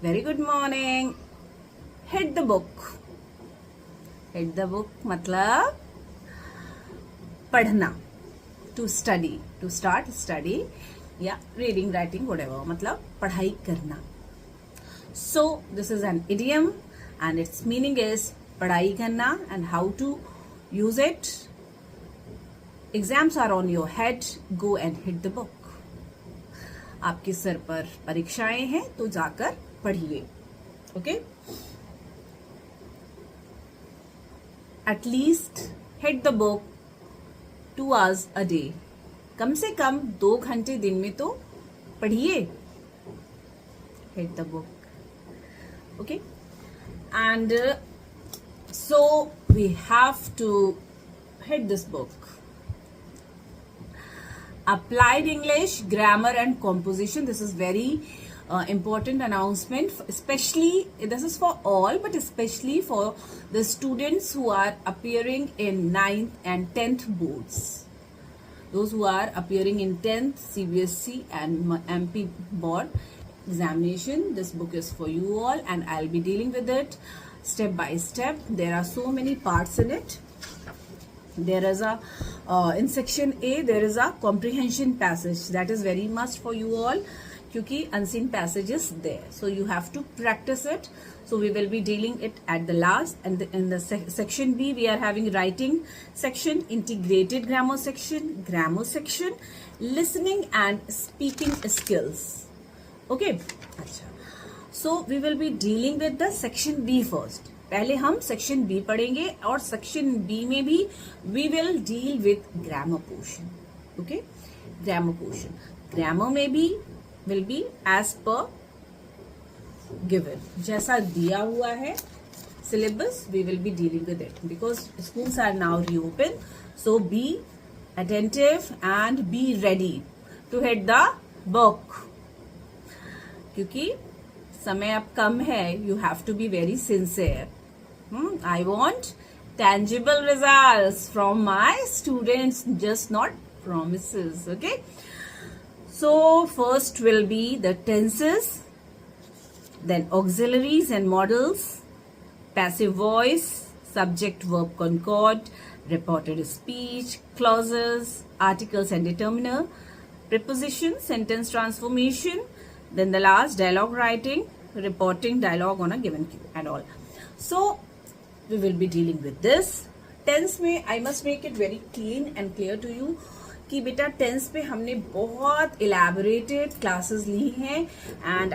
Very good morning. Hit the book. Hit the book मतलब पढ़ना. To study. To start study. या reading, writing, whatever. मतलब पढ़ाई करना. So this is an idiom and its meaning is पढ़ाई करना and how to use it. Exams are on your head. Go and hit the book. आपके sir पर परीक्षाएं हैं तो जाकर पढ़िए. Okay. At least hit the book 2 hours a day. कम से कम 2 घंटे दिन में तो पढ़िए. Hit the book. Okay. And so we have to hit this book. Applied English, grammar and composition. This is very important announcement, especially this is for all, but especially for the students who are appearing in 9th and 10th boards. Those who are appearing in 10th CBSE and MP board examination, this book is for you all and I'll be dealing with it step by step. There are so many parts in it. There is a in section A there is a comprehension passage that is very must for you all क्योंकि unseen passage is there, so you have to practice it. So we will be dealing it at the last, and in the section B we are having writing section, integrated grammar section, listening and speaking skills. Okay, अच्छा. So we will be dealing with the section B first. पहले हम section B पढ़ेंगे और section B में भी we will deal with grammar portion. Okay, grammar portion. Grammar में भी will be as per given, जैसा दिया हुआ है syllabus we will be dealing with it because schools are now reopen. So be attentive and be ready to hit the book. क्योंकि समय अब कम है. You have to be very sincere. I want tangible results from my students, just not promises. Okay, so first will be the tenses, then auxiliaries and modals, passive voice, subject verb concord, reported speech, clauses, articles and determiner, preposition, sentence transformation, then the last dialogue writing, reporting dialogue on a given cue and all. So we will be dealing with this. Tense में I must make it very clean and clear to you कि बेटा tense पे हमने बहुत elaborated classes ली हैं and